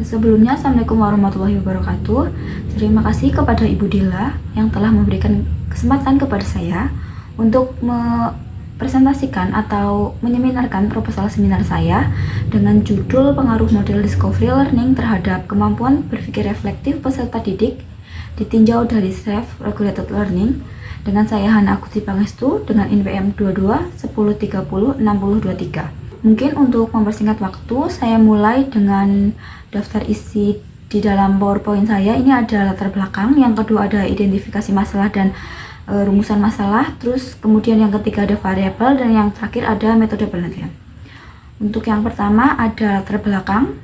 Sebelumnya, Assalamualaikum warahmatullahi wabarakatuh. Terima kasih kepada Ibu Dila yang telah memberikan kesempatan kepada saya untuk presentasikan atau menyeminarkan proposal seminar saya dengan judul pengaruh model discovery learning terhadap kemampuan berpikir reflektif peserta didik ditinjau dari self-regulated learning dengan saya Hana Akuti Pangestu dengan NPM 22 1030 6023. Mungkin untuk mempersingkat waktu, saya mulai dengan daftar isi di dalam PowerPoint saya. Ini ada latar belakang, yang kedua ada identifikasi masalah dan rumusan masalah, terus kemudian yang ketiga ada variabel, dan yang terakhir ada metode penelitian. Untuk yang pertama ada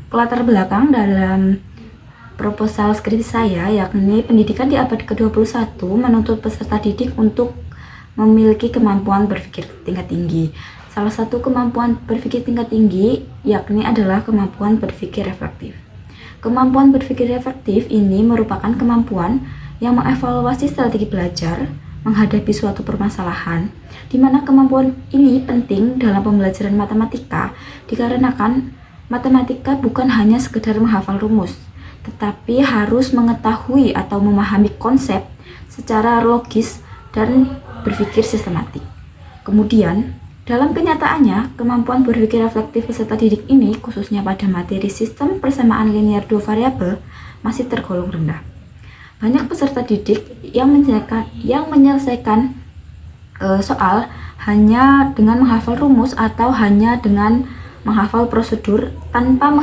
latar belakang dalam proposal skripsi saya, yakni pendidikan di abad ke-21 menuntut peserta didik untuk memiliki kemampuan berpikir tingkat tinggi. Salah satu kemampuan berpikir tingkat tinggi yakni adalah kemampuan berpikir reflektif. Kemampuan berpikir reflektif ini merupakan kemampuan yang mengevaluasi strategi belajar menghadapi suatu permasalahan, di mana kemampuan ini penting dalam pembelajaran matematika dikarenakan matematika bukan hanya sekedar menghafal rumus, tetapi harus mengetahui atau memahami konsep secara logis dan berpikir sistematik. Kemudian, dalam kenyataannya, kemampuan berpikir reflektif peserta didik ini, khususnya pada materi sistem persamaan linear dua variabel, masih tergolong rendah. Banyak peserta didik yang menyelesaikan soal hanya dengan menghafal rumus atau hanya dengan menghafal prosedur tanpa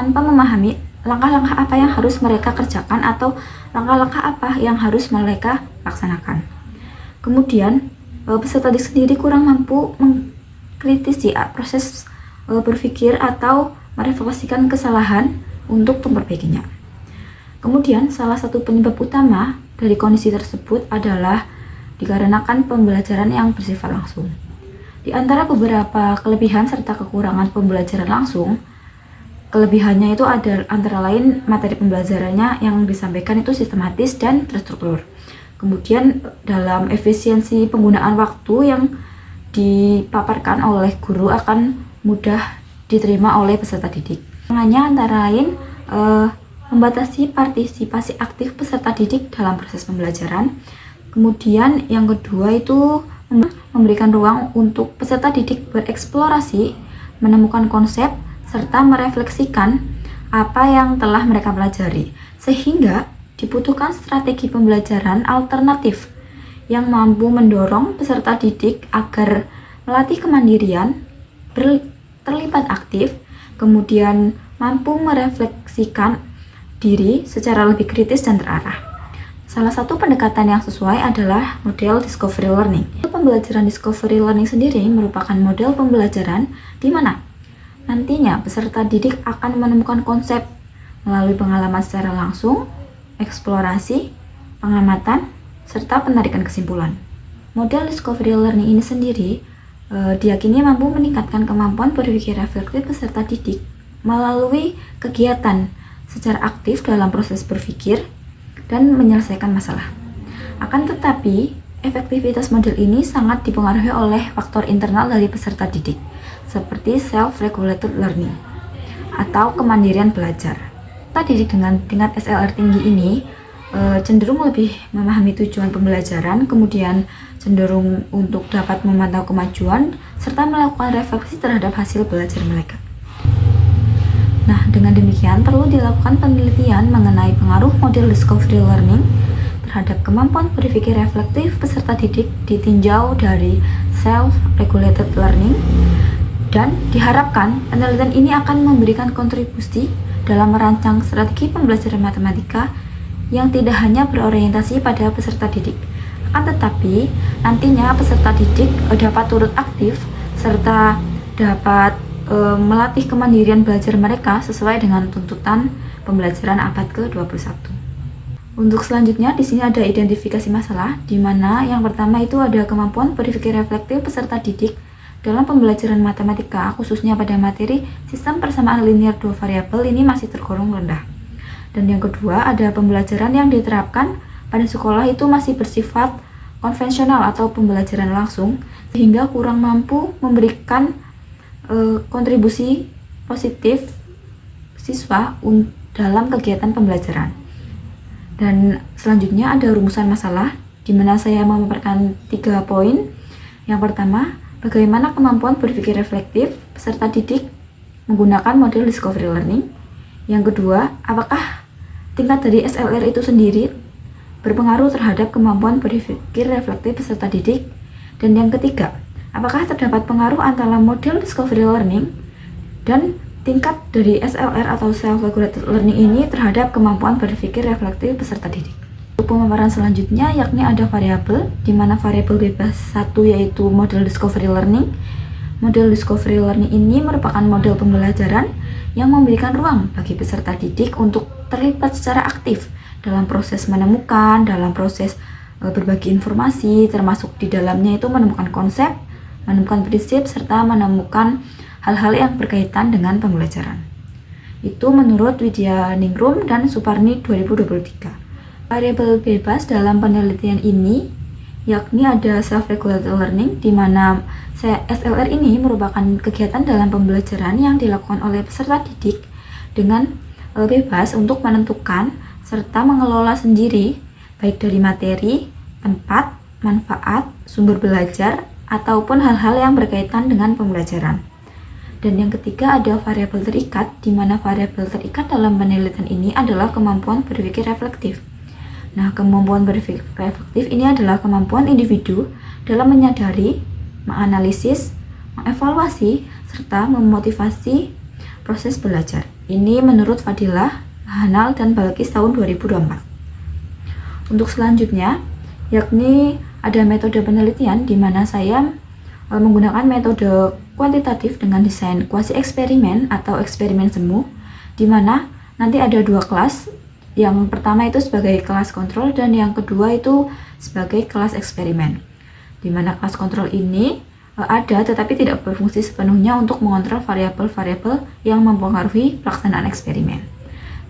memahami langkah-langkah apa yang harus mereka kerjakan atau langkah-langkah apa yang harus mereka laksanakan. Kemudian, peserta didik sendiri kurang mampu mengkritisi proses berpikir atau merefleksikan kesalahan untuk memperbaikinya. Kemudian, salah satu penyebab utama dari kondisi tersebut adalah dikarenakan pembelajaran yang bersifat langsung. Di antara beberapa kelebihan serta kekurangan pembelajaran langsung, kelebihannya itu ada antara lain materi pembelajarannya yang disampaikan itu sistematis dan terstruktur. Kemudian dalam efisiensi penggunaan waktu yang dipaparkan oleh guru akan mudah diterima oleh peserta didik. Tantangannya antara lain membatasi partisipasi aktif peserta didik dalam proses pembelajaran. Kemudian yang kedua itu memberikan ruang untuk peserta didik bereksplorasi, menemukan konsep, serta merefleksikan apa yang telah mereka pelajari, sehingga dibutuhkan strategi pembelajaran alternatif yang mampu mendorong peserta didik agar melatih kemandirian, terlibat aktif, kemudian mampu merefleksikan diri secara lebih kritis dan terarah. Salah satu pendekatan yang sesuai adalah model discovery learning. Pembelajaran discovery learning sendiri merupakan model pembelajaran di mana nantinya peserta didik akan menemukan konsep melalui pengalaman secara langsung, eksplorasi, pengamatan, serta penarikan kesimpulan. Model discovery learning ini sendiri diyakini mampu meningkatkan kemampuan berpikir reflektif peserta didik melalui kegiatan secara aktif dalam proses berpikir dan menyelesaikan masalah. Akan tetapi, efektivitas model ini sangat dipengaruhi oleh faktor internal dari peserta didik, seperti self-regulated learning atau kemandirian belajar. Peserta didik dengan tingkat SLR tinggi ini cenderung lebih memahami tujuan pembelajaran, kemudian cenderung untuk dapat memantau kemajuan, serta melakukan refleksi terhadap hasil belajar mereka. Nah, dengan demikian perlu dilakukan penelitian mengenai pengaruh model discovery learning terhadap kemampuan berpikir reflektif peserta didik ditinjau dari self-regulated learning, dan diharapkan penelitian ini akan memberikan kontribusi dalam merancang strategi pembelajaran matematika yang tidak hanya berorientasi pada peserta didik, akan tetapi nantinya peserta didik dapat turut aktif serta dapat melatih kemandirian belajar mereka sesuai dengan tuntutan pembelajaran abad ke-21. Untuk selanjutnya di sini ada identifikasi masalah, di mana yang pertama itu ada kemampuan berpikir reflektif peserta didik dalam pembelajaran matematika, khususnya pada materi sistem persamaan linear dua variabel ini masih tergolong rendah. Dan yang kedua ada pembelajaran yang diterapkan pada sekolah itu masih bersifat konvensional atau pembelajaran langsung, sehingga kurang mampu memberikan kontribusi positif siswa dalam kegiatan pembelajaran. Dan selanjutnya ada rumusan masalah, di mana saya memaparkan 3 poin. Yang pertama, bagaimana kemampuan berpikir reflektif peserta didik menggunakan model discovery learning. Yang kedua, apakah tingkat dari SLR itu sendiri berpengaruh terhadap kemampuan berpikir reflektif peserta didik. Dan yang ketiga, apakah terdapat pengaruh antara model discovery learning dan tingkat dari SLR atau self-regulated learning ini terhadap kemampuan berpikir reflektif peserta didik. Untuk pemaparan selanjutnya yakni ada variabel, di mana variabel bebas satu yaitu model discovery learning. Model discovery learning ini merupakan model pembelajaran yang memberikan ruang bagi peserta didik untuk terlibat secara aktif dalam proses menemukan, dalam proses berbagi informasi, termasuk di dalamnya itu menemukan konsep, menemukan prinsip, serta menemukan hal-hal yang berkaitan dengan pembelajaran. Itu menurut Widya Ningrum dan Suparni 2023. Variabel bebas dalam penelitian ini yakni ada self-regulated learning, di mana SLR ini merupakan kegiatan dalam pembelajaran yang dilakukan oleh peserta didik dengan bebas untuk menentukan serta mengelola sendiri baik dari materi, tempat, manfaat, sumber belajar, ataupun hal-hal yang berkaitan dengan pembelajaran. Dan yang ketiga ada variabel terikat, di mana variabel terikat dalam penelitian ini adalah kemampuan berpikir reflektif. Nah, kemampuan berpikir reflektif ini adalah kemampuan individu dalam menyadari, menganalisis, mengevaluasi, serta memotivasi proses belajar. Ini menurut Fadilah, Hanal, dan Balkis tahun 2024. Untuk selanjutnya, yakni ada metode penelitian di mana saya menggunakan metode kuantitatif dengan desain kuasi eksperimen atau eksperimen semu, di mana nanti ada 2 kelas. Yang pertama itu sebagai kelas kontrol dan yang kedua itu sebagai kelas eksperimen. Di mana kelas kontrol ini ada tetapi tidak berfungsi sepenuhnya untuk mengontrol variabel-variabel yang mempengaruhi pelaksanaan eksperimen.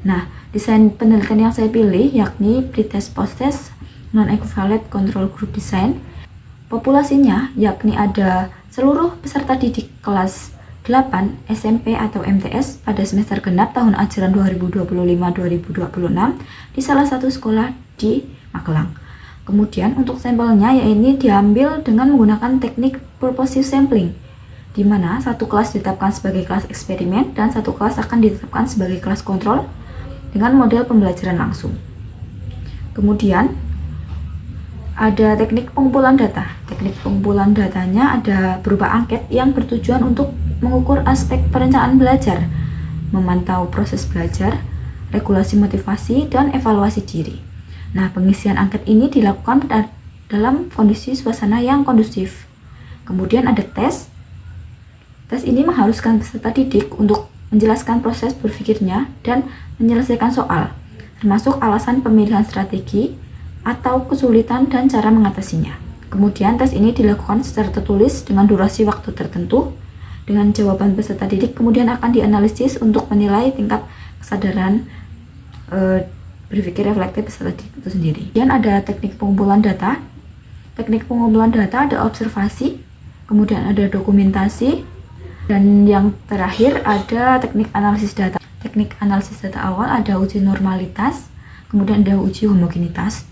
Nah, desain penelitian yang saya pilih yakni pretest post-test non-equivalent control group design. Populasinya yakni ada seluruh peserta didik kelas 8 SMP atau MTS pada semester genap tahun ajaran 2025-2026 di salah satu sekolah di Magelang. Kemudian untuk sampelnya yaitu diambil dengan menggunakan teknik purposive sampling, di mana satu kelas ditetapkan sebagai kelas eksperimen dan satu kelas akan ditetapkan sebagai kelas kontrol dengan model pembelajaran langsung. Kemudian ada teknik pengumpulan data. Teknik pengumpulan datanya ada berupa angket yang bertujuan untuk mengukur aspek perencanaan belajar, memantau proses belajar, regulasi motivasi, dan evaluasi diri. Nah, pengisian angket ini dilakukan dalam kondisi suasana yang kondusif. Kemudian ada tes. Tes ini mengharuskan peserta didik untuk menjelaskan proses berpikirnya dan menyelesaikan soal, termasuk alasan pemilihan strategi atau kesulitan dan cara mengatasinya. Kemudian tes ini dilakukan secara tertulis dengan durasi waktu tertentu. Dengan jawaban peserta didik kemudian akan dianalisis untuk menilai tingkat kesadaran berpikir reflektif peserta didik itu sendiri. Kemudian ada teknik pengumpulan data. Teknik pengumpulan data ada observasi, kemudian ada dokumentasi, dan yang terakhir ada teknik analisis data. Teknik analisis data awal ada uji normalitas, kemudian ada uji homogenitas,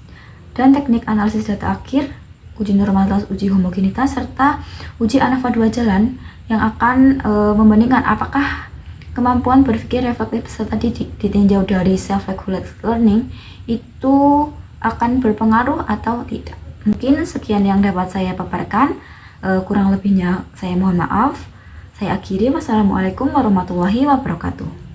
dan teknik analisis data akhir uji normalitas, uji homogenitas, serta uji ANAVA 2 jalan yang akan membandingkan apakah kemampuan berpikir reflektif peserta didik ditinjau dari self-regulated learning itu akan berpengaruh atau tidak. Mungkin sekian yang dapat saya paparkan, kurang lebihnya saya mohon maaf. Saya akhiri. Wassalamualaikum warahmatullahi wabarakatuh.